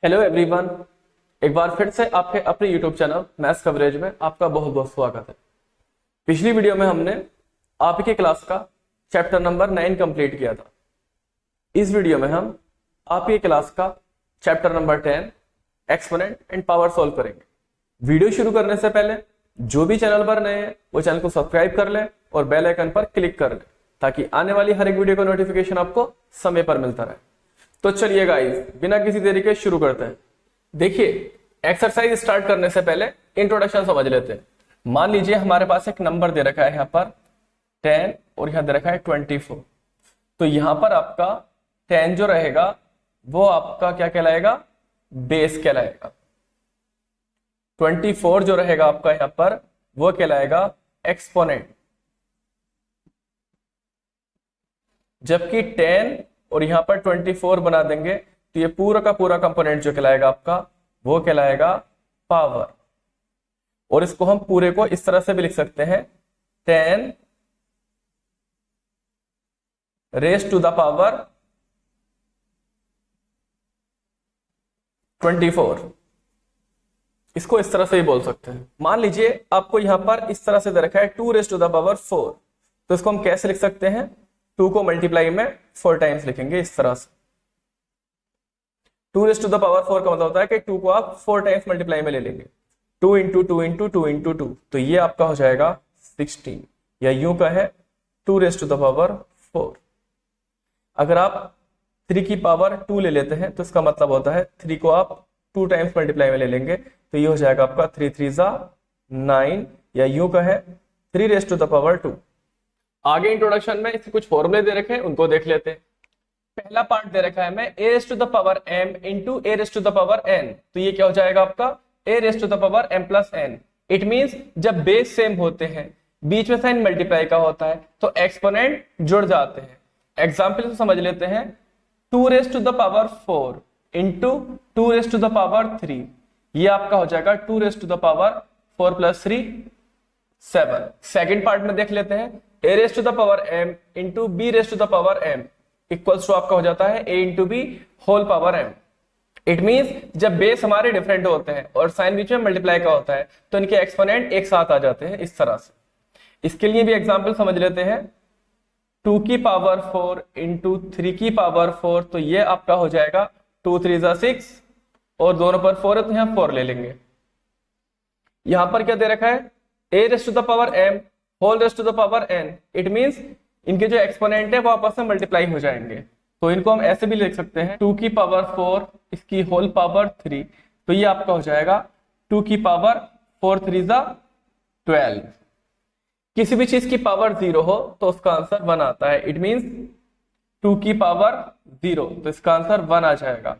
Hello everyone, एक बार फिर से आपके अपने यूट्यूब चैनल मैथ्स कवरेज में आपका बहुत बहुत स्वागत है। पिछली वीडियो में हमने आपके क्लास का चैप्टर नंबर 9 कंप्लीट किया था। इस वीडियो में हम आपके क्लास का chapter number 10 exponent and power solve करेंगे। वीडियो शुरू करने से पहले जो भी चैनल पर नए हैं वो चैनल को सब्सक्राइब कर लें और बेल आइकन पर क्लिक कर लें ताकि आने वाली हर एक वीडियो का नोटिफिकेशन आपको समय पर मिलता रहे। तो चलिए गाइस, बिना किसी देरी के शुरू करते हैं। देखिए, एक्सरसाइज स्टार्ट करने से पहले इंट्रोडक्शन समझ लेते हैं। मान लीजिए हमारे पास एक नंबर दे रखा है यहाँ पर 10 और यहाँ दे रखा है 24। तो यहाँ पर आपका 10 जो रहेगा वो आपका क्या कहलाएगा? बेस कहलाएगा। 24 जो रहेगा आपका यहाँ पर वो कहलाएगा एक्सपोनेंट। जबकि 10 और यहां पर 24 बना देंगे तो ये पूरा का पूरा कंपोनेंट जो कहलाएगा आपका वो कहलाएगा पावर। और इसको हम पूरे को इस तरह से भी लिख सकते हैं 10 रेज टू द पावर 24। इसको इस तरह से ही बोल सकते हैं। मान लीजिए आपको यहां पर इस तरह से दे रखा है 2 रेज टू द पावर 4। तो इसको हम कैसे लिख सकते हैं? 2 को मल्टीप्लाई में 4 टाइम्स लिखेंगे इस तरह से। 2 रेज टू द पावर 4 का मतलब होता है कि 2 को आप 4 टाइम्स मल्टीप्लाई में ले लेंगे। 2 इंटू 2 इंटू 2 इंटू 2, तो ये आपका हो जाएगा 16। या यूं का है 2 रेज टू द पावर 4। अगर आप 3 की पावर 2 ले लेते हैं तो इसका मतलब होता है 3 को आप 2 टाइम्स मल्टीप्लाई में ले लेंगे तो ये हो जाएगा आपका 3 3 जा 9। या यूं का है 3 रेज टू द पावर 2। आगे इंट्रोडक्शन में इसके कुछ फॉर्मूले दे रखे हैं, उनको देख लेते हैं। पहला पार्ट दे रखा है मैं a raise to the power m into a raise to the power n। तो ये क्या हो जाएगा आपका a raise to the power m plus n। It means जब बेस सेम होते हैं, बीच में साइन मल्टीप्लाई का होता है तो एक्सपोनेंट जुड़ जाते हैं। एग्जाम्पल से समझ लेते हैं। 2 raise to the power 4 into 2 raise to the power 3, ये आपका हो जाएगा 2 raise to the power 4 plus 3 7। Second part में देख लेते हैं। a raise to the power m into b raise to the power m equals to आपका हो जाता है a into B whole power m। It means जब बेस हमारे डिफरेंट होते हैं और साइन बीच में मल्टीप्लाई का होता है तो इनके एक्सपोनेंट एक साथ आ जाते हैं इस तरह से। इसके लिए भी एग्जांपल समझ लेते हैं। 2 की पावर 4 इंटू 3 की पावर 4, तो ये आपका हो जाएगा 2 3 जा 6 और दोनों पर 4 है तो यहां 4 ले लेंगे। यहां पर क्या दे रखा है? a raise to the power m whole raise to the power n। It means इनके जो एक्सपोनेंट है वो आपस में मल्टीप्लाई हो जाएंगे। तो इनको हम ऐसे भी लिख सकते हैं 2 की पावर 4 इसकी होल पावर 3, तो ये आपका हो जाएगा 2 की पावर 4 3 जा 12। किसी भी चीज की पावर 0 हो तो उसका आंसर 1 आता है। इट मींस 2 की पावर 0 तो इसका आंसर 1 आ जाएगा।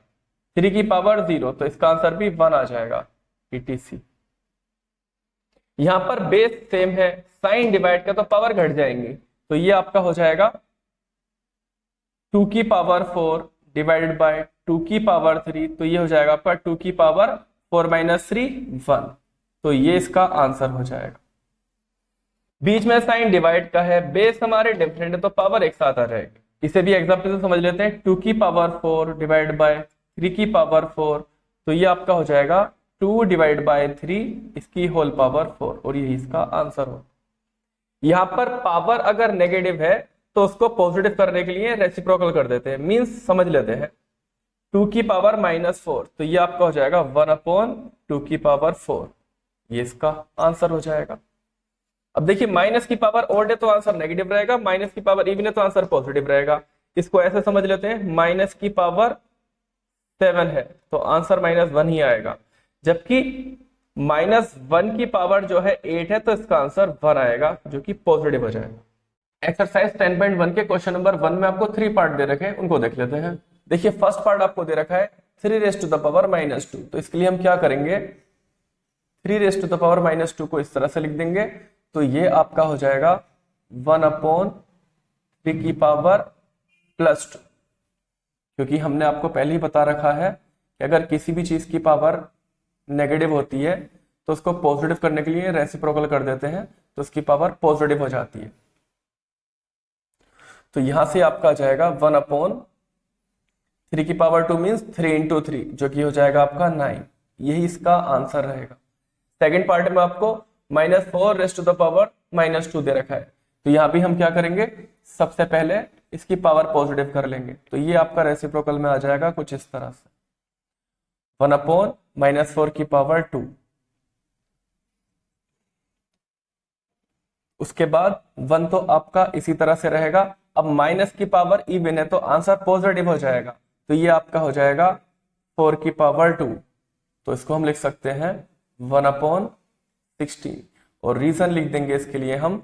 3 की पावर 0 तो इसका आंसर भी 1 आ जाएगा। etc। यहां पर बेस सेम है, साइन डिवाइड का तो पावर घट जाएंगी, तो ये आपका हो जाएगा 2 की पावर 4 डिवाइडेड बाय 2 की पावर 3, तो ये हो जाएगा आपका 2 की पावर 4 माइनस 3 1। तो ये इसका आंसर हो जाएगा। बीच में साइन डिवाइड का है, बेस हमारे डिफरेंट है तो पावर एक साथ आ जाएगी। इसे भी एग्जांपल से समझ लेते हैं। 2 की पावर 4 डिवाइड बाय 3 की पावर 4, तो ये आपका हो जाएगा 2 डिवाइड बाय 3 इसकी होल पावर 4 और यही इसका आंसर हो। यहां पर पावर अगर नेगेटिव है तो उसको पॉजिटिव करने के लिए रेसिप्रोकल कर देते हैं। मींस समझ लेते हैं 2 की पावर माइनस 4, तो ये आपका हो जाएगा 1 अपॉन 2 की पावर 4। ये इसका आंसर हो जाएगा। अब देखिए, माइनस की पावर ऑड है तो आंसर नेगेटिव रहेगा, माइनस की पावर इवन है तो आंसर पॉजिटिव रहेगा। इसको ऐसे समझ लेते हैं, माइनस की पावर 7 है तो आंसर -1 ही आएगा। जबकि -1 की पावर जो है 8 है तो इसका आंसर 1 आएगा जो कि पॉजिटिव हो जाएगा। एक्सरसाइज 10.1 के क्वेश्चन नंबर 1 में आपको 3 पार्ट दे रखे हैं, उनको देख लेते हैं। देखिए, फर्स्ट पार्ट आपको दे रखा है 3 रेज टू द पावर -2। तो इसके लिए हम क्या करेंगे? 3 रेज टू द पावर -2 को इस तरह से लिख देंगे, तो ये आपका हो जाएगा 1 अपॉन 3 की पावर +2। क्योंकि हमने आपको पहले ही बता रखा है कि अगर किसी भी चीज की पावर नेगेटिव होती है तो उसको पॉजिटिव करने के लिए रेसिप्रोकल कर देते हैं तो उसकी पावर पॉजिटिव हो जाती है। तो यहां से आपका आ जाएगा 1 अपॉन 3 की पावर 2 मीन्स 3 इंटू 3, जो कि हो जाएगा आपका 9। यही इसका आंसर रहेगा। सेकंड पार्ट में आपको -4 रेज़ टू द पावर -2 दे रखा है, तो यहाँ भी हम क्या करेंगे, सबसे पहले इसकी पावर पॉजिटिव कर लेंगे। तो ये आपका रेसिप्रोकल में आ जाएगा कुछ इस तरह से, 1/-4 की पावर 2। उसके बाद 1 तो आपका इसी तरह से रहेगा। अब माइनस की पावर इवन है तो आंसर पॉजिटिव हो जाएगा, तो ये आपका हो जाएगा 4 की पावर 2। तो इसको हम लिख सकते हैं 1/16। और रीजन लिख देंगे इसके लिए हम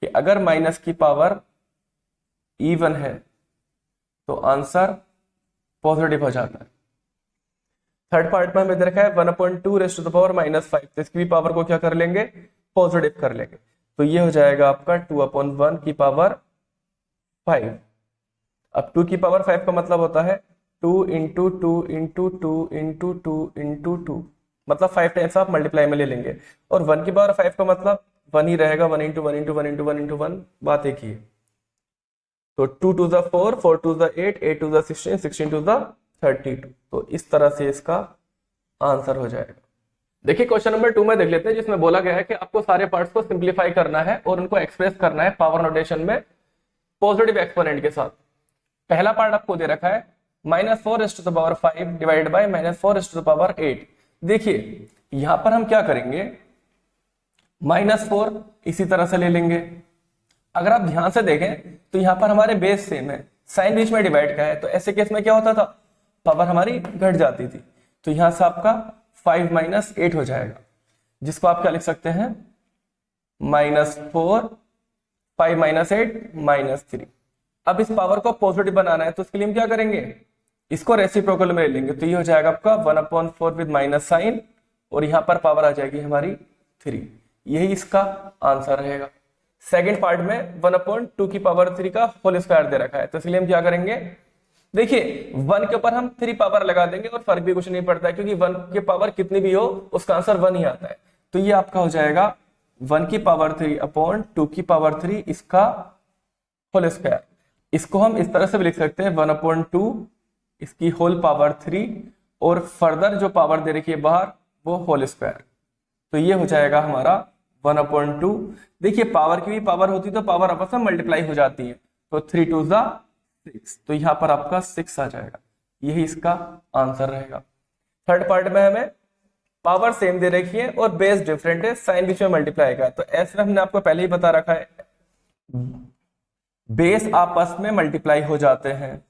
कि अगर माइनस की पावर इवन है तो आंसर पॉजिटिव हो जाता है। थर्ड पार्ट में हमें दे रखा है 1/2 रेज़ टू द पावर -5, तो इसकी भी पावर को क्या कर लेंगे, पॉजिटिव कर लेंगे। तो ये हो जाएगा आपका 2/1 की पावर 5। अब 2 की पावर 5 का मतलब होता है 2 इंटू 2 इंटू 2 इंटू 2 इंटू 2, मतलब 5 टाइम्स आप मल्टीप्लाई में ले लेंगे। और 1 की पावर 5 का मतलब 1 ही रहेगा, 1 इंटू 1 इंटू 1 इंटू 1 इंटू 1, बात एक ही है। तो 2 to the 4, 4 to the 8, 8 to the 16, 16 to the 32। तो इस तरह से इसका आंसर हो जाएगा। देखिए क्वेश्चन नंबर 2 में देख लेते हैं, जिसमें बोला गया है कि आपको सारे पार्ट्स को सिंप्लीफाई करना है और उनको एक्सप्रेस करना है पावर नोटेशन में पॉजिटिव एक्सपोनेंट के साथ। पहला पार्ट आपको दे रखा है -4 raise to the power 5 divided by -4 raise to the power 8। देखिए यहां पर हम क्या करेंगे, -4 इसी तरह से ले लेंगे। अगर आप ध्यान से देखें तो यहां पर हमारे बेस सेम है, साइन बीच में डिवाइड का है, तो ऐसे केस में क्या होता था, पावर हमारी घट जाती थी। तो यहां से आपका 5 - 8 हो जाएगा, जिसको आप क्या लिख सकते हैं, -4, 5 - 8 -3। अब इस पावर को पॉजिटिव बनाना है तो उसके लिए हम क्या करेंगे, इसको रेसिप्रोकल में ले लेंगे। तो ये हो जाएगा आपका 1/4 विद माइनस साइन, और यहां पर पावर आ जाएगी हमारी 3। यही इसका आंसर रहेगा। सेकेंड पार्ट में 1/2 की पावर 3 का होल स्क्वायर दे रखा है, तो इसलिए हम क्या करेंगे, देखिए 1 के ऊपर हम 3 पावर लगा देंगे और फर्क भी कुछ नहीं पड़ता है, क्योंकि 1 की पावर कितनी भी हो उसका आंसर 1 ही आता है। तो ये आपका हो जाएगा 1 की पावर 3/2 की पावर 3 इसका होल स्क्वायर। इसको हम इस तरह से भी लिख सकते हैं 1/2 इसकी होल पावर 3, और फर्दर जो पावर दे रखी है बाहर वो होल स्क्वायर। तो ये हो जाएगा हमारा 1/2। देखिए पावर की भी पावर होती तो पावर आपस में मल्टीप्लाई हो जाती है, तो 3 2 6, तो यहां पर आपका 6 आ जाएगा। यही इसका आंसर रहेगा। थर्ड पार्ट में हमें पावर सेम दे रखी है और बेस डिफरेंट है, साइन बीच में मल्टीप्लाई का, तो ऐसे हमने आपको पहले ही बता रखा है, बेस आपस में मल्टीप्लाई हो जाते हैं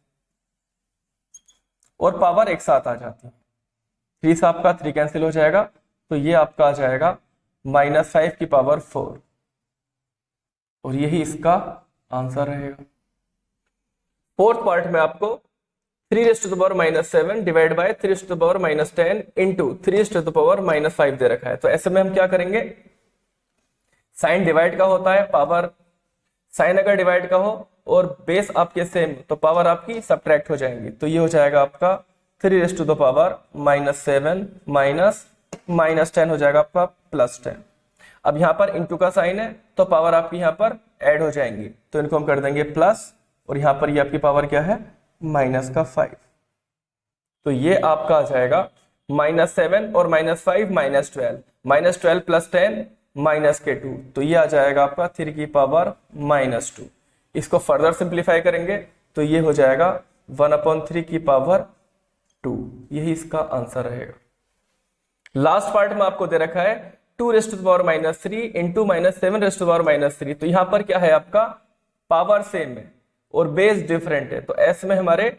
और पावर एक साथ आ जाती है। 3 से आपका 3 कैंसिल हो जाएगा, तो ये आपका आ जाएगा -5 की पावर 4, और यही इसका आंसर रहेगा। फोर्थ पार्ट में आपको 3 raise to the power -7 divide by 3 raise to the power -10 into 3 raise to the power -5 दे रखा है। तो ऐसे में हम क्या करेंगे, साइन डिवाइड का होता है, पावर साइन अगर डिवाइड का हो और बेस आपके सेम तो पावर आपकी सब्ट्रैक्ट हो जाएंगी। तो ये हो जाएगा आपका 3 रेज़ टू द पावर -7 -10 हो जाएगा आपका +10। अब यहां पर इंटू का साइन है तो पावर आपकी यहां पर ऐड हो जाएंगी, तो इनको हम कर देंगे प्लस, और यहां पर ये आपकी पावर क्या है, -5। तो ये आपका आ जाएगा -7 और -5 -12, -12 + 10 -2, तो ये आ जाएगा आपका 3 की पावर -2। इसको फर्दर सिंप्लीफाई करेंगे तो ये हो जाएगा 1/3 की पावर 2। यही इसका आंसर रहेगा। लास्ट पार्ट में आपको दे रखा है 2 raise to the power -3 into -7 raise to the power -3। तो यहां पर क्या है, आपका पावर सेम है और बेस डिफरेंट है, तो ऐसे में हमारे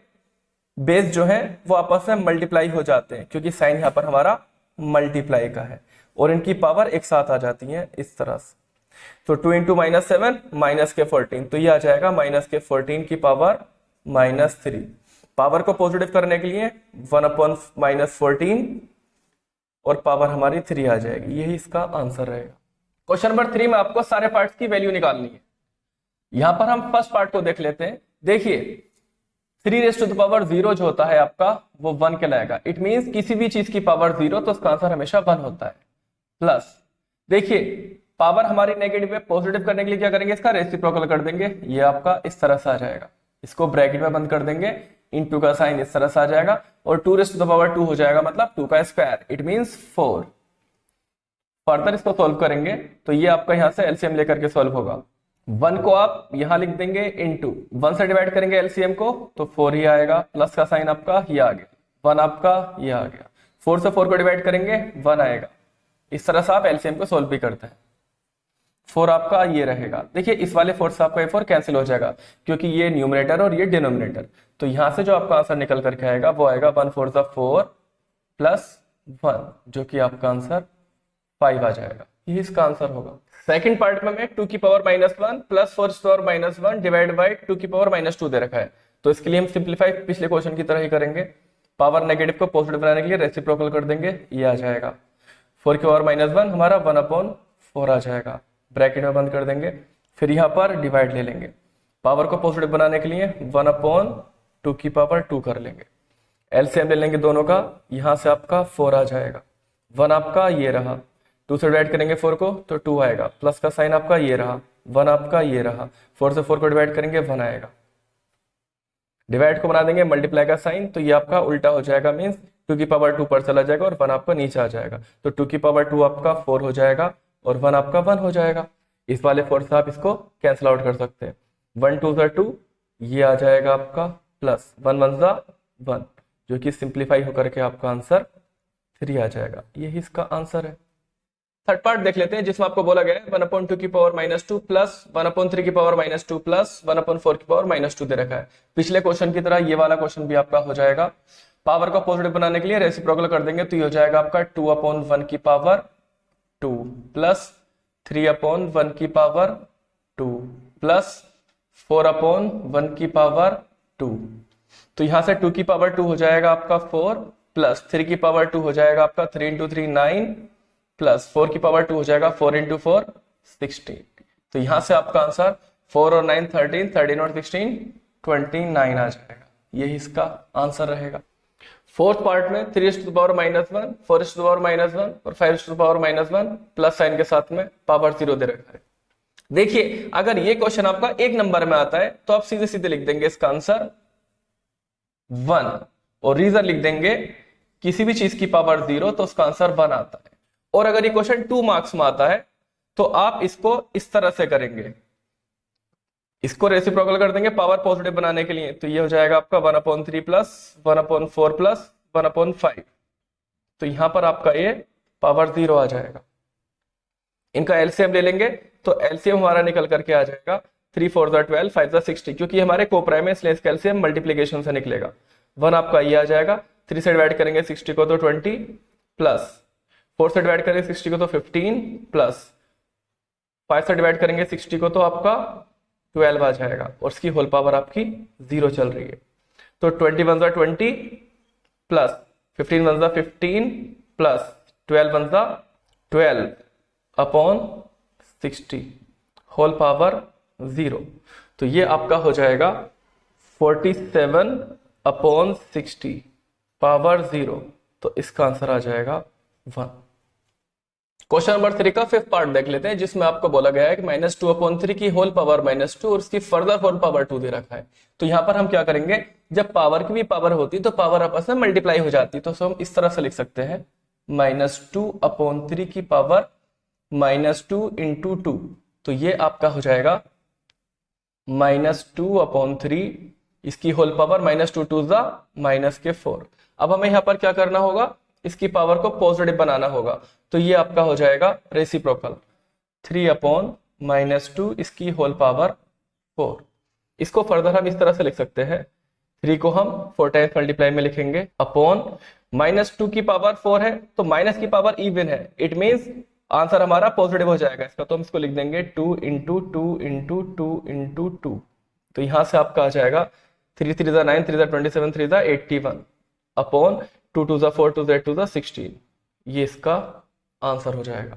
बेस जो है वो आपस में मल्टीप्लाई हो जाते हैं, क्योंकि साइन यहां पर हमारा मल्टीप्लाई का है और इनकी पावर एक साथ आ जाती है इस तरह से। तो 2 इंटू -7 -14, तो ये आ जाएगा -14 की पावर -3। पावर को पॉजिटिव करने के लिए 1/-14 और पावर हमारी 3 आ जाएगी। यही इसका आंसर रहेगा। क्वेश्चन नंबर 3 में आपको सारे पार्ट्स की वैल्यू निकालनी है। यहां पर हम फर्स्ट पार्ट को देख लेते हैं। देखिए 3 रेज़ टू द पावर 0 जो होता है आपका वो 1 कहलाएगा। इट मींस किसी भी चीज की पावर 0 तो उसका आंसर हमेशा 1 होता है। प्लस देखिए पावर हमारी नेगेटिव है, पॉजिटिव करने के लिए क्या करेंगे, इसका रेसिप्रोकल कर देंगे, ये आपका इस तरह से आ जाएगा। इसको ब्रैकेट में बंद कर देंगे, इंटू का साइन इस तरह से आ जाएगा और 2 रेज़ टू द पावर 2 हो जाएगा, मतलब 2 का स्क्वायर, इट मींस 4। फर्दर इसको सॉल्व करेंगे तो ये आपका यहां से एलसीएम लेकर के सॉल्व होगा। 1 को आप यहां लिख देंगे इंटू 1 से डिवाइड करेंगे एलसीएम को तो 4 ही आएगा, प्लस का साइन आपका ये आ गया, 1 आपका ये आ गया, 4 से 4 को डिवाइड करेंगे 1 आएगा। इस तरह से आप एलसीएम को सॉल्व भी करते हैं। 4 आपका ये रहेगा। देखिए इस वाले 4 से आपका ये 4 कैंसिल हो जाएगा क्योंकि ये न्यूमरेटर और ये डिनोमिनेटर, तो यहां से जो आपका आंसर निकल करके आएगा वो आएगा 1 4 4 प्लस 1, जो कि आपका आंसर 5 आ जाएगा। ये इसका आंसर होगा। सेकंड पार्ट में 2 की पावर -1 प्लस 4 की पावर -1 डिवाइड बाय 2 की पावर -2 दे रखा है, तो इसके लिए हम सिंप्लीफाई पिछले क्वेश्चन की तरह ही करेंगे। पावर नेगेटिव को पॉजिटिव बनाने के लिए रेसिप्रोकल कर देंगे, ये आ जाएगा। 4 की पावर -1 हमारा 1/4 आ जाएगा, ब्रैकेट में बंद कर देंगे, फिर यहाँ पर डिवाइड ले लेंगे। पावर को पॉजिटिव बनाने के लिए 1/2 की पावर 2 कर लेंगे, एलसीएम ले लेंगे दोनों का, यहां से आपका 4 आ जाएगा। 1 आपका ये रहा, 2 से डिवाइड करेंगे 4 को तो 2 आएगा, प्लस का साइन आपका ये रहा, 1 आपका ये रहा, 4 से 4 को डिवाइड करेंगे 1 आएगा। डिवाइड को बना देंगे मल्टीप्लाई का साइन, तो ये आपका उल्टा हो जाएगा, मींस 2 की पावर 2 पर चला जाएगा और 1 आपका नीचे आ जाएगा, तो 2 की पावर 2 आपका 4 हो जाएगा और 1 आपका 1 हो जाएगा। इस वाले 4 से आप इसको कैंसिल आउट कर सकते हैं। 1 2 2 ये आ जाएगा आपका, प्लस 1 1 1, जो कि सिंप्लीफाई होकर के आपका आंसर 3 आ जाएगा। यही इसका आंसर है। थर्ड पार्ट देख लेते हैं जिसमें आपको बोला गया है 1/2 की पावर -2 प्लस 1/3 की पावर -2 प्लस 1/4 की पावर -2 दे रखा है। पिछले क्वेश्चन की तरह ये वाला क्वेश्चन भी आपका हो जाएगा। पावर को पॉजिटिव बनाने के लिए रेसिप्रोकल कर देंगे तो ये हो जाएगा आपका 2/1 की पावर 2 प्लस 3/1 की पावर 2 प्लस 4/1 की पावर 2, तो यहां से 2 की पावर 2 हो जाएगा आपका 4 प्लस 3 की पावर 2 हो जाएगा आपका 3 × 3 9 प्लस 4 की पावर 2 हो जाएगा 4 × 4 16, तो यहां से आपका आंसर 4 और 9 13, 13 और 16 29 आ जाएगा। यही इसका आंसर रहेगा। फोर्थ पार्ट में 3 to the power -1, 4 to the power -1 और 5 to the power -1 plus sign के साथ में पावर 0 दे रखा है। देखिए अगर ये क्वेश्चन आपका एक नंबर में आता है तो आप सीधे सीधे लिख देंगे इसका आंसर 1 और रीजन लिख देंगे किसी भी चीज की पावर 0 तो उसका आंसर 1 आता है। और अगर ये क्वेश्चन 2 मार्क्स में आता है तो आप इसको इस तरह से करेंगे, इसको रेसिप्रोकल कर देंगे पावर पॉजिटिव बनाने के लिए, तो ये हो जाएगा आपका 1/3 प्लस 1/4 प्लस 1/5, तो यहां पर आपका ये पावर 0 आ जाएगा। इनका एलसीएम ले लेंगे तो एलसीएम हमारा निकल करके आ जाएगा 3 4 12 5 60, क्योंकि हमारे कोप्राइम में इसलिए इसका एलसीएम मल्टीप्लीकेशन से निकलेगा। 1 आपका ये आ जाएगा, 3 से डिवाइड करेंगे 60 को तो 20 प्लस 4 से डिवाइड करेंगे 60 को तो 15 प्लस 5 से डिवाइड करेंगे 60 को तो आपका 12 आ जाएगा और इसकी होल पावर आपकी 0 चल रही है। तो 20 1 20 plus 15 1 15 plus 12 1 12 upon 60 whole power 0, तो ये आपका हो जाएगा 47/60 पावर 0, तो इसका आंसर आ जाएगा 1। क्वेश्चन नंबर 3 का फिफ्थ पार्ट देख लेते हैं जिसमें आपको बोला गया है कि -2/3 की होल पावर -2 और उसकी फर्दर होल पावर 2 दे रखा है। तो यहां पर हम क्या करेंगे, जब पावर की भी पावर होती तो पावर आपस में मल्टीप्लाई हो जाती, तो हम इस तरह से लिख सकते हैं -2/3 की पावर -2 × 2, तो ये आपका हो जाएगा -2/3, इसकी होल पावर -2 2 -4। अब हमें यहां पर क्या करना होगा, इसकी पावर को पॉजिटिव बनाना होगा, तो ये आपका हो जाएगा रेसिप्रोकल 3/-2 इसकी होल पावर 4। इसको फर्दर हम इस तरह से लिख सकते हैं, 3 को हम 4 टाइम्स मल्टीप्लाई में लिखेंगे अपॉन -2 की पावर 4 है तो माइनस की पावर इवन है, इट मींस आंसर हमारा पॉजिटिव हो जाएगा इसका, तो हम इसको लिख देंगे 2 × 2 × 2 × 2, तो यहां से आपका आ जाएगा 3 3 9 3 27 3 81 अपॉन 2 2 4 2 2 16, ये इसका आंसर हो जाएगा।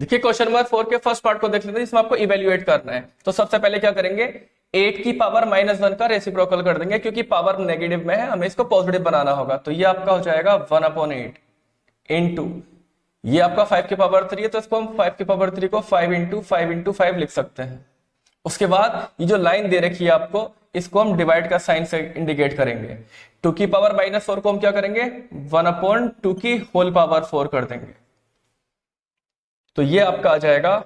देखिए क्वेश्चन नंबर 4 के फर्स्ट पार्ट को देख लेते हैं जिसमें आपको इवेल्युएट करना है। तो सबसे पहले क्या करेंगे, 8 की पावर -1 का रेसिप्रोकल कर देंगे, क्योंकि पावर नेगेटिव में है हमें इसको पॉजिटिव बनाना होगा, तो ये आपका हो जाएगा 1/8 इनटू ये आपका 5 की पावर 3 है तो इसको हम 5 की पावर 3 को 5 × 5 × 5 लिख सकते हैं, उसके बाद ये जो लाइन दे रखी है आपको, इसको हम डिवाइड का साइन से इंडिकेट करेंगे। 2 की पावर -4 को हम क्या करेंगे, 1/2 की होल पावर 4 कर देंगे। तो ये आपका आ जाएगा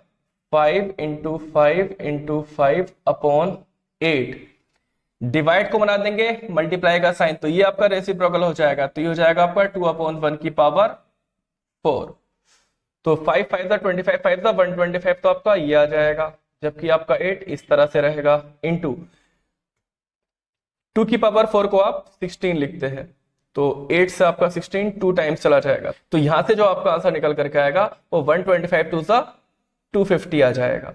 5 × 5 × 5/8। डिवाइड को बना देंगे मल्टीप्लाई का साइन, तो ये आपका रेसिप्रोकल हो जाएगा, तो ये हो जाएगा आपका 2/1 की पावर 4। तो 5 5 25, 5 125, तो आपका ये आ जाएगा, जबकि आपका 8 इस तरह से रहेगा। इनटू 2 की पावर 4 को आप 16 लिखते हैं, तो 8 से आपका 16 2 टाइम्स चला जाएगा, तो यहां से जो आपका आंसर निकल करके आएगा वो 125 2 250 आ जाएगा।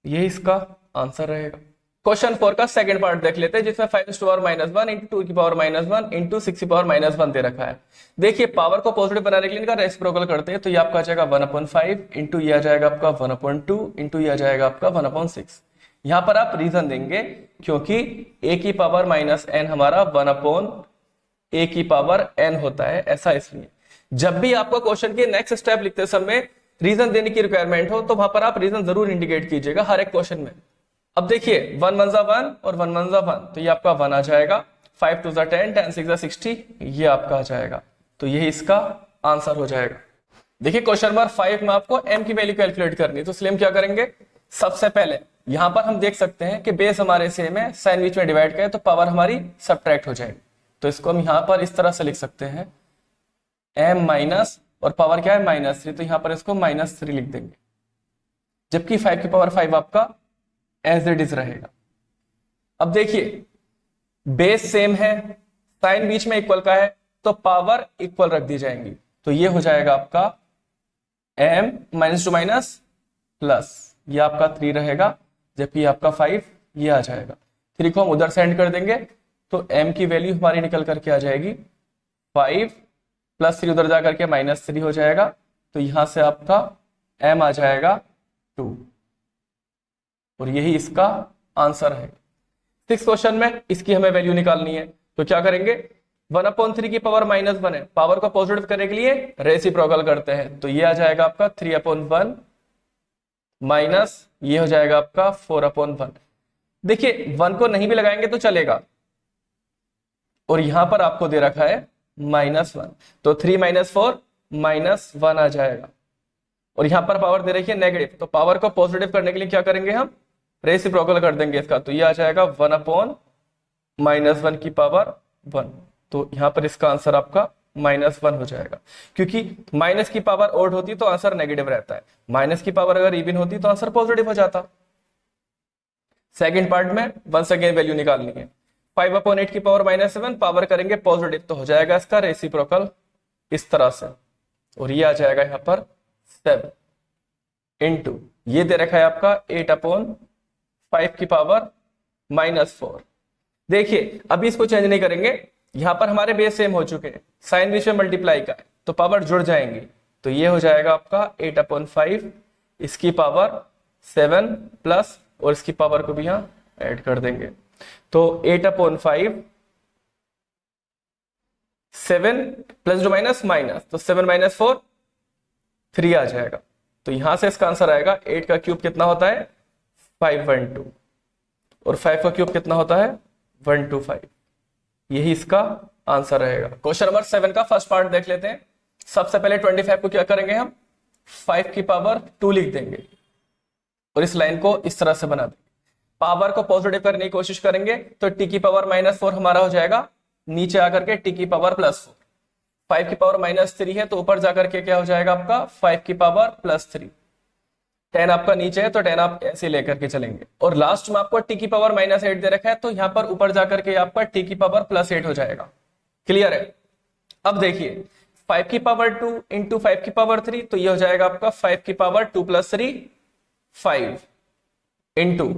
ये इसका आंसर रहेगा। क्वेश्चन 4 का सेकंड पार्ट देख लेते हैं, जिसमें 5 to the power -1 × 2 की पावर -1 × 6 की पावर -1 दे रखा है। देखिए पावर को पॉजिटिव बनाने के लिए इनका रेसिप्रोकल करते हैं, तो ये आपका आ जाएगा 1/5 इंटू ये आ जाएगा आपका 1/2 इंटू ये आ जाएगा आपका 1/6। यहां पर आप रीजन देंगे क्योंकि a की पावर -n हमारा 1/a की पावर n होता है, ऐसा इसलिए। जब भी आपको क्वेश्चन के नेक्स्ट स्टेप लिखते समय रीजन देने की रिक्वायरमेंट हो, तो वहां पर आप रीजन जरूर इंडिकेट कीजिएगा हर एक क्वेश्चन में। अब देखिए 1 1 1 और 1 1 1, तो ये आपका 1 आ जाएगा। 5 2 10, 10 6 60, ये आपका आ जाएगा, तो यही इसका आंसर हो जाएगा। देखिए क्वेश्चन नंबर 5 में आपको m की वैल्यू कैलकुलेट करनी है, तो इसलिए हम क्या करेंगे, सबसे पहले यहां पर हम देख सकते हैं कि बेस हमारे सेम है, साइन बीच में डिवाइड करें तो पावर हमारी सब्ट्रैक्ट हो जाएगी, तो इसको हम यहां पर इस तरह से लिख सकते हैं m माइनस, और पावर क्या है -3, तो यहां पर इसको -3 लिख देंगे, जबकि 5 की पावर 5 आपका एज इट इज रहेगा। अब देखिए बेस सेम है, साइन बीच में इक्वल का है, तो पावर इक्वल रख दी जाएंगी, तो ये हो जाएगा आपका m -2 प्लस ये आपका 3 रहेगा, जबकि आपका 5 ये आ जाएगा। 3 को हम उधर सेंड कर देंगे, तो m की वैल्यू हमारी निकल करके आ जाएगी 5 प्लस 3 उधर जाकर के -3 हो जाएगा, तो यहां से आपका m आ जाएगा 2, और यही इसका आंसर है। 6 क्वेश्चन में इसकी हमें वैल्यू निकालनी है, तो क्या करेंगे, 1/3 की पावर -1 है, पावर को पॉजिटिव करने के लिए रेसिप्रोकल करते हैं, तो ये आ जाएगा आपका 3/1 माइनस ये हो जाएगा आपका 4/1। देखिए 1 को नहीं भी लगाएंगे तो चलेगा, और यहां पर आपको दे रखा है -1, तो 3 - 4 -1 आ जाएगा, और यहां पर पावर दे रखी है नेगेटिव, तो पावर को पॉजिटिव करने के लिए क्या करेंगे, हम रेसिप्रोकल कर देंगे इसका, तो ये आ जाएगा 1/-1 की पावर 1, तो यहां पर इसका आंसर आपका -1 हो जाएगा, क्योंकि माइनस की पावर ओड होती तो आंसर नेगेटिव रहता है, माइनस की पावर अगर इवन होती तो आंसर पॉजिटिव हो जाता। सेकंड पार्ट में वंस अगेन वैल्यू निकालनी है, 5/8 की पावर -7 पावर करेंगे पॉजिटिव, तो हो जाएगा इसका रेसिप्रोकल इस तरह से, और ये आ जाएगा यहां पर 7 इंटू ये दे रखा है आपका 8/5 की पावर -4। देखिए अभी इसको चेंज नहीं करेंगे, यहां पर हमारे बेस सेम हो चुके हैं, साइन बीच में मल्टीप्लाई का है, तो पावर जुड़ जाएंगी, तो ये हो जाएगा आपका 8/5 इसकी पावर 7 प्लस, और इसकी पावर को भी यहां ऐड कर देंगे, तो 8/5 7 प्लस जो माइनस माइनस, तो 7 - 4 3 आ जाएगा, तो यहां से इसका आंसर आएगा 8 का क्यूब कितना होता है 512, और 5 का क्यूब कितना होता है 125, यही इसका आंसर रहेगा। क्वेश्चन नंबर 7 का फर्स्ट पार्ट देख लेते हैं। सबसे पहले 25 को क्या करेंगे, हम 5 की पावर 2 लिख देंगे, और इस लाइन को इस तरह से बना देंगे, पावर को पॉजिटिव करने की कोशिश करेंगे, तो t की पावर -4 हमारा हो जाएगा, नीचे आकर के t की पावर +4, 5 की पावर -3 है, तो ऊपर जाकर के क्या हो जाएगा आपका 5 की पावर +3, 10 आपका नीचे है, तो 10 आप ऐसे लेकर के चलेंगे, और लास्ट में आपको t की पावर -8 दे रखा है, तो यहां पर ऊपर जाकर के आपका t की पावर +8 हो जाएगा। क्लियर है। अब देखिए 5 की पावर 2 इंटू 5 की पावर 3, तो ये हो जाएगा आपका 5 की पावर 2 + 3 5 इंटू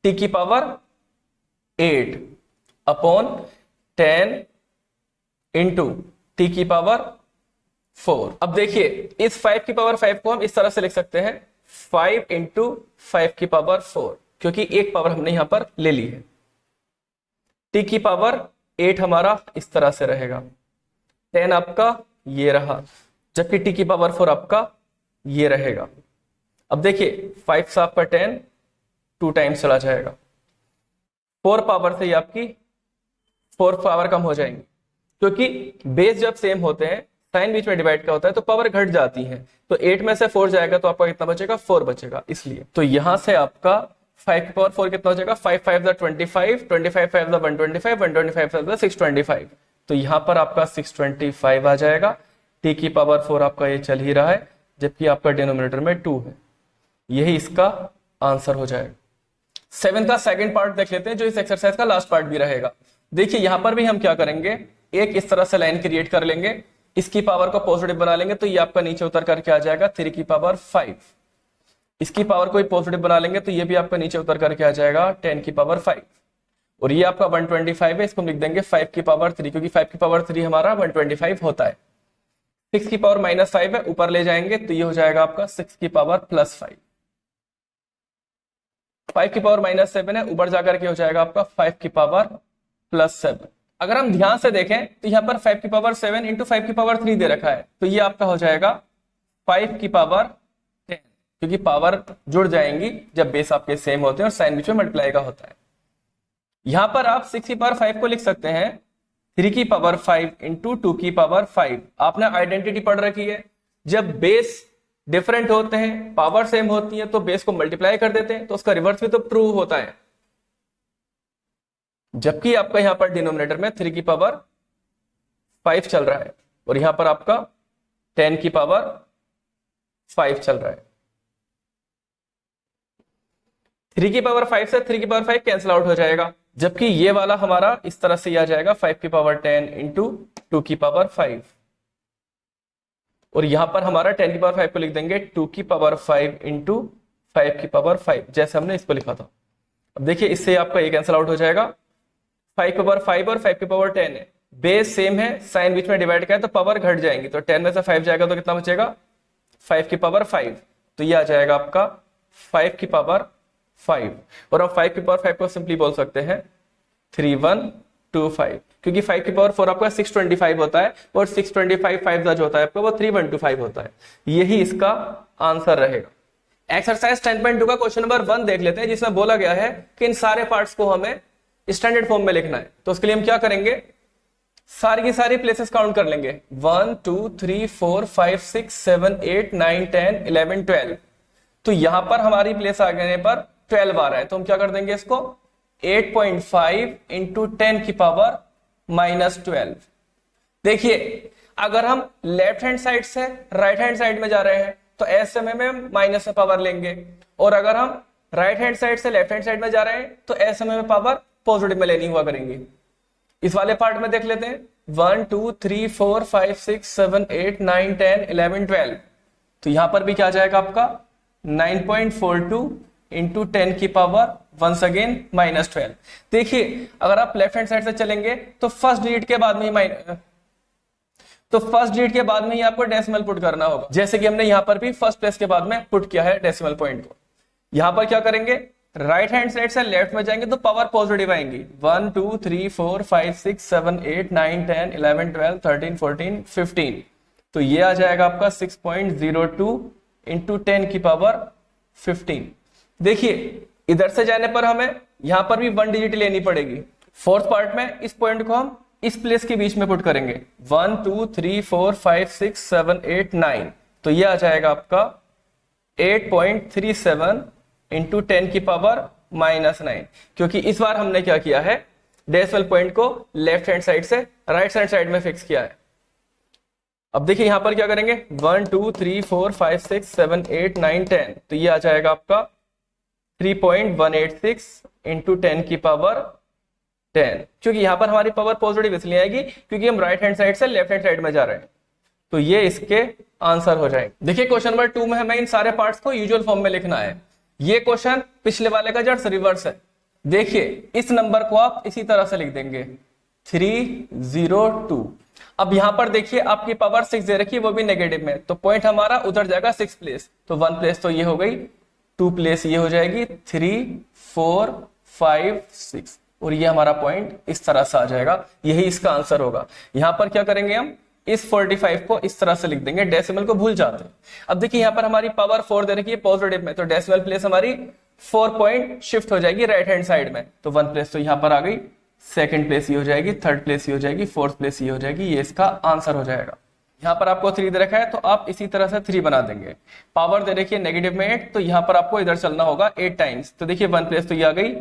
t की पावर 8 अपॉन 10 इंटू t की पावर 4। अब देखिए इस 5 की पावर 5 को हम इस तरह से लिख सकते हैं 5 इंटू 5 की पावर 4, क्योंकि एक पावर हमने यहां पर ले ली है। t की पावर 8 हमारा इस तरह से रहेगा, 10 आपका ये रहा, जबकि t की पावर 4 आपका ये रहेगा। अब देखिए 5 से आपका 10, 2 टाइम्स चला जाएगा। 4 पावर से ही आपकी 4 पावर कम हो जाएंगी, क्योंकि बेस जब सेम होते हैं, साइन बीच में डिवाइड का होता है तो पावर घट जाती है। तो 8 में से 4 जाएगा तो आपका कितना बचेगा, 4 बचेगा। इसलिए तो यहां से आपका 5 की पावर 4 कितना हो जाएगा, 5 5 25, 25 5 125, 125 5 625। तो यहां पर आपका 625 आ जाएगा। t की पावर 4 आपका ये चल ही रहा है, जबकि आपका डिनोमिनेटर में 2 है। यही इसका आंसर हो जाएगा। 7 का सेकंड पार्ट देख लेते हैं, जो इस एक्सरसाइज का लास्ट पार्ट भी रहेगा। देखिए यहां पर भी हम क्या करेंगे, एक इस तरह से लाइन क्रिएट कर लेंगे, इसकी पावर को पॉजिटिव बना लेंगे तो ये आपका नीचे उतर करके आ जाएगा 3 की पावर 5। इसकी पावर को पॉजिटिव बना लेंगे तो ये भी आपका नीचे उतर करके आ जाएगा 10 की पावर 5। और ये आपका 125 है, इसको हम लिख देंगे 5 की पावर 3, क्योंकि 5 की पावर 3 हमारा 125 होता है। 6 की पावर -5 है, ऊपर ले जाएंगे तो ये हो जाएगा आपका 6 की पावर +5। 5 की पावर -7 है, ऊपर जाकर के हो जाएगा आपका 5 की पावर +7। अगर हम ध्यान से देखें तो यहाँ पर 5 की पावर 7 इंटू 5 की पावर 3 दे रखा है, तो ये आपका हो जाएगा 5 की पावर 10, क्योंकि पावर जुड़ जाएंगी जब बेस आपके सेम होते हैं और साइन बीच में मल्टीप्लाई का होता है। यहां पर आप 6 की पावर 5 को लिख सकते हैं 3 की पावर 5 इंटू 2 की पावर 5। आपने आइडेंटिटी पढ़ रखी है, जब बेस डिफरेंट होते हैं, पावर सेम होती है, तो बेस को मल्टीप्लाई कर देते हैं, तो उसका रिवर्स भी तो प्रूव होता है। जबकि आपका यहां पर डिनोमिनेटर में 3 की पावर 5 चल रहा है और यहां पर आपका 10 की पावर 5 चल रहा है। 3 की पावर 5 से 3 की पावर 5 कैंसिल आउट हो जाएगा, जबकि ये वाला हमारा इस तरह से आ जाएगा 5 की पावर 10 इंटू 2 की पावर 5। और यहां पर हमारा 10 की पावर 5 को लिख देंगे 2 की पावर 5 इंटू 5 की पावर 5, जैसे हमने इसको लिखा था। अब देखिए इससे आपका ये कैंसिल आउट हो जाएगा। 5 की पावर 5 और 5 की पावर 10 है, बेस सेम है, साइन बीच में डिवाइड का है तो पावर घट जाएंगी, तो 10 में से 5 जाएगा तो कितना बचेगा, 5 की पावर 5। तो ये आ जाएगा आपका 5 की पावर 5। और हम 5 की पावर 5 को सिंपली बोल सकते हैं 3125, क्योंकि 5 की पावर 4 आपका 625 होता है और 625 5 जो होता है आपका वो 3125 होता है। यही इसका आंसर रहेगा। एक्सरसाइज 10.2 का क्वेश्चन नंबर 1 देख लेते हैं, जिसमें बोला गया है कि इन सारे पार्ट्स को हमें स्टैंडर्ड फॉर्म में लिखना है। तो उसके लिए हम क्या करेंगे, सारी की सारी प्लेसेस काउंट कर लेंगे, 1 2 3 4 5 6 7 8 9 10 11 12। तो यहां पर हमारी प्लेस आने पर 12 आ रहा है, तो हम क्या कर देंगे इसको 8.5 इंटू 10 की पावर -12। देखिए अगर हम लेफ्ट हैंड साइड से राइट हैंड साइड में जा रहे हैं तो ऐसे में हम माइनस में पावर लेंगे, और अगर हम राइट हैंड साइड से लेफ्ट हैंड साइड में जा रहे हैं तो ऐसे में पावर पॉजिटिव में लेनी हुआ करेंगे। इस वाले पार्ट में देख लेते हैं 1 2 3 4 5 6 7 8 9 10 11 12। तो यहां पर भी क्या जाएगा आपका 9.42 इंटू 10 की पावर वंस अगेन -12। देखिए अगर आप लेफ्ट हैंड साइड से चलेंगे तो फर्स्ट डिजिट के बाद में ही आपको डेसिमल पुट करना होगा, जैसे कि हमने यहां पर भी फर्स्ट प्लेस के बाद में पुट किया है डेसिमल पॉइंट को। यहां पर क्या करेंगे, राइट हैंड साइड से लेफ्ट में जाएंगे तो पावर पॉजिटिव आएंगी, 1 2 3 4 5 6 7 8 9 10 11 12 13 14 15। तो ये आ जाएगा आपका 6.02 इंटू 10 की पावर 15। देखिए इधर से जाने पर हमें यहां पर भी 1 डिजिट लेनी पड़ेगी। फोर्थ पार्ट में इस पॉइंट को हम इस प्लेस के बीच में पुट करेंगे, 1 2 3 4 5 6 7 8 9। तो ये आ जाएगा आपका 8.37 इंटू 10 की पावर -9, क्योंकि इस बार हमने क्या किया है, डेसिमल पॉइंट को लेफ्ट हैंड साइड से राइट हैंड साइड में फिक्स किया है। अब देखिए यहां पर क्या करेंगे, 1 2 3 4 5 6 7 8 9 10। तो ये आ जाएगा आपका 3.186 इंटू 10 की पावर 10, क्योंकि यहां पर हमारी पावर पॉजिटिव इसलिए आएगी क्योंकि हम राइट हैंड साइड से लेफ्ट हैंड साइड में जा रहे हैं। तो ये इसके आंसर हो जाएगा। देखिए क्वेश्चन नंबर 2 में हमें इन सारे पार्ट्स को यूजुअल फॉर्म में लिखना है। ये क्वेश्चन पिछले वाले का जस्ट रिवर्स है। देखिए इस नंबर को आप इसी तरह से लिख देंगे 302। अब यहां पर देखिए आपकी पावर 6 दे रखी है, वो भी नेगेटिव में, तो पॉइंट हमारा उधर जाएगा 6 प्लेस, तो 1 प्लेस तो ये हो गई, 2 प्लेस ये हो जाएगी, 3 4 5 6, और ये हमारा पॉइंट इस तरह से आ जाएगा। यही इसका आंसर होगा। यहां पर क्या करेंगे, हम इस 45 को इस तरह से लिख देंगे, डेसिमल को भूल जाते हैं। अब देखिए यहां पर हमारी पावर 4 दे रखी है पॉजिटिव में, तो डेसिमल प्लेस हमारी 4 पॉइंट शिफ्ट हो जाएगी राइट हैंड साइड में, तो 1 प्लेस तो यहां पर आ गई, सेकंड प्लेस ये हो जाएगी, थर्ड प्लेस ये हो जाएगी, फोर्थ प्लेस ये हो जाएगी, ये इसका आंसर हो जाएगा। यहां पर आपको 3 दे रखा है तो आप इसी तरह से 3 बना देंगे। पावर दे रखी है नेगेटिव में 8, तो यहां पर आपको इधर चलना होगा 8 टाइम्स, तो देखिए 1 प्लेस तो ये आ गई,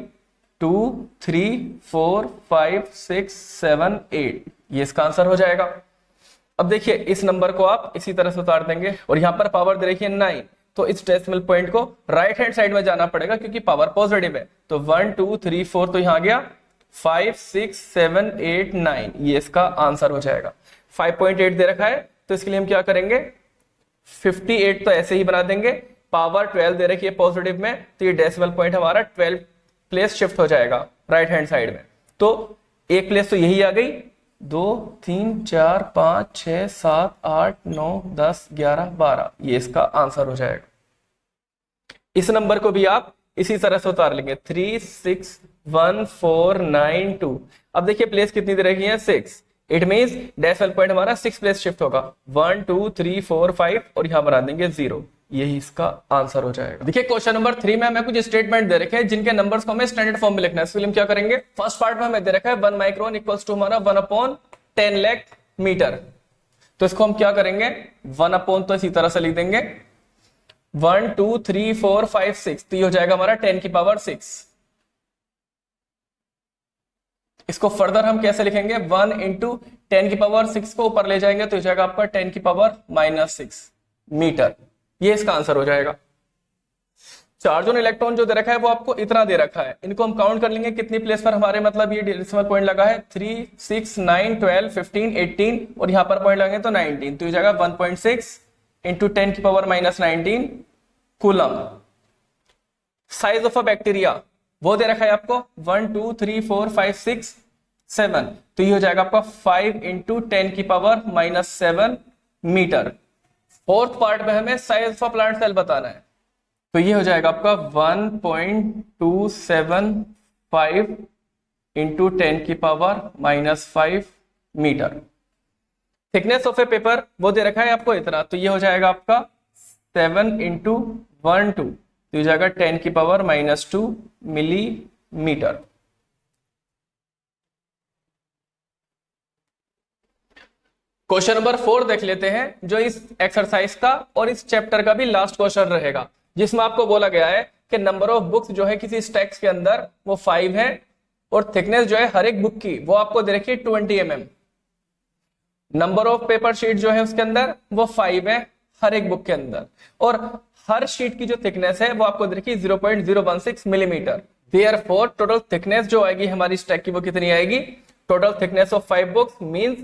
2 3 4 5 6 7 8, ये इसका आंसर हो जाएगा। अब देखिए इस नंबर को आप इसी तरह से उतार देंगे और यहां पर पावर दे रखी है 9, तो इस डेसिमल पॉइंट को राइट हैंड साइड में जाना पड़ेगा क्योंकि पावर पॉजिटिव है, तो 1 2 3 4 तो यहां आ गया, 5 6 7 8 9, ये इसका आंसर हो जाएगा। 5.8 दे रखा है तो इसके लिए हम क्या करेंगे, 58 तो ऐसे ही बना देंगे, पावर 12 दे रखी है पॉजिटिव में, तो ये डेसिमल पॉइंट हमारा 12 प्लेस शिफ्ट हो जाएगा राइट हैंड साइड में, तो एक प्लेस तो यही आ गई, 2 3 4 5 6 7 8 9 10 11 12, ये इसका आंसर हो जाएगा। इस नंबर को भी आप इसी तरह से उतार लेंगे, 3 6 1 4 9 2। अब देखिए प्लेस कितनी दे रखी है, 6, इट मींस डेसिमल पॉइंट हमारा 6 प्लेस शिफ्ट होगा, 1 2 3 4 5 और यहां बना देंगे 0, यही इसका आंसर हो जाएगा। देखिए क्वेश्चन नंबर 3 में हमें कुछ स्टेटमेंट दे रखे हैं जिनके नंबर्स को हमें स्टैंडर्ड फॉर्म में लिखना है। इसके लिए हम क्या करेंगे, फर्स्ट पार्ट में हमें दे रखा है 1 माइक्रोन इक्वल्स टू हमारा 1/10 लाख मीटर, तो इसको हम क्या करेंगे, 1 तो इसी तरह से लिख देंगे, 1 2 3 4 5 6, तो ये हो जाएगा हमारा 10 की पावर 6। इसको फर्दर हम कैसे लिखेंगे, 1 इंटू 10 की पावर 6 को ऊपर ले जाएंगे तो हो जाएगा आपका 10 की पावर -6 मीटर, ये इसका आंसर हो जाएगा। चार्ज ऑन इलेक्ट्रॉन जो दे रखा है वो आपको इतना दे रखा है, इनको हम काउंट कर लेंगे कितनी प्लेस पर हमारे मतलब ये डेसिमल पॉइंट लगा है, 3 6 9 12 15 18 और यहां पर पॉइंट लगेंगे तो 19, तो ये जाएगा 1.6 इंटू 10 की power -19 coulomb. Size of a bacteria वो दे रखा है आपको 1 2 3 4 5 6 7, तो ये हो जाएगा आपका 5 इंटू 10 की पावर -7 मीटर। फोर्थ पार्ट में हमें size of a plant cell बताना है, तो ये हो जाएगा आपका 1.275 इंटू 10 की power -5 metre. Thickness of a paper वो दे रखा है आपको इतना, तो ये हो जाएगा आपका 7 इंटू 1 2, तो ये जाएगा 10 की पावर -2 मिलीमीटर। क्वेश्चन नंबर 4 देख लेते हैं, जो इस एक्सरसाइज का और इस चैप्टर का भी लास्ट क्वेश्चन रहेगा, जिसमें आपको बोला गया है कि नंबर ऑफ बुक्स जो है किसी स्टैक्स के अंदर वो 5 है और थिकनेस जो है हर एक बुक की वो आपको दे रखी है 20 mm। Number of paper sheet जो है उसके अंदर वो 5 है हर एक बुक के अंदर, और हर शीट की जो थिकनेस है वो आपको दे रखी है 0.016 मिलीमीटर। देयरफॉर टोटल थिकनेस जो आएगी हमारी स्टैक की वो कितनी आएगी, total thickness of 5 books means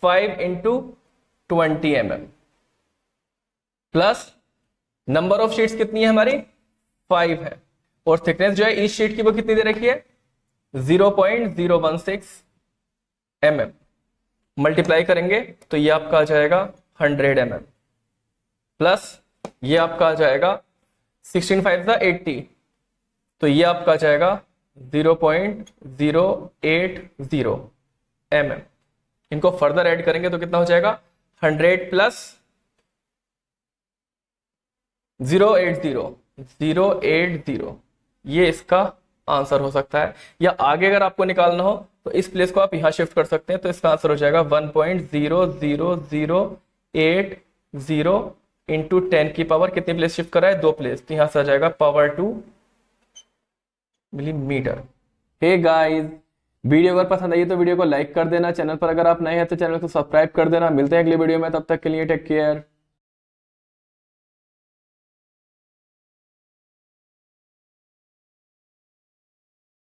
5 into 20 mm plus number of sheets कितनी है हमारी 5 है, और थिकनेस जो है इस शीट की वो कितनी दे रखी है 0.016 mm। मल्टीप्लाई करेंगे तो ये आपका आ जाएगा 100 mm प्लस ये आपका आ जाएगा 16 5 80, तो ये आपका आ जाएगा 0.080 mm। इनको फर्दर ऐड करेंगे तो कितना हो जाएगा 100 प्लस 080, ये इसका आंसर हो सकता है। या आगे अगर आपको निकालना हो तो इस प्लेस को आप यहां शिफ्ट कर सकते हैं, तो इसका आंसर हो जाएगा 1.00080 इंटू 10 की पावर कितनी प्लेस शिफ्ट कर रहा है 2 प्लेस, तो यहां से आ जाएगा power 2 millimetre. Hey guys, video अगर पसंद आई तो वीडियो को लाइक कर देना, चैनल पर अगर आप नए हैं तो चैनल को सब्सक्राइब कर देना। मिलते हैं अगले वीडियो में, तब तक के लिए टेक केयर।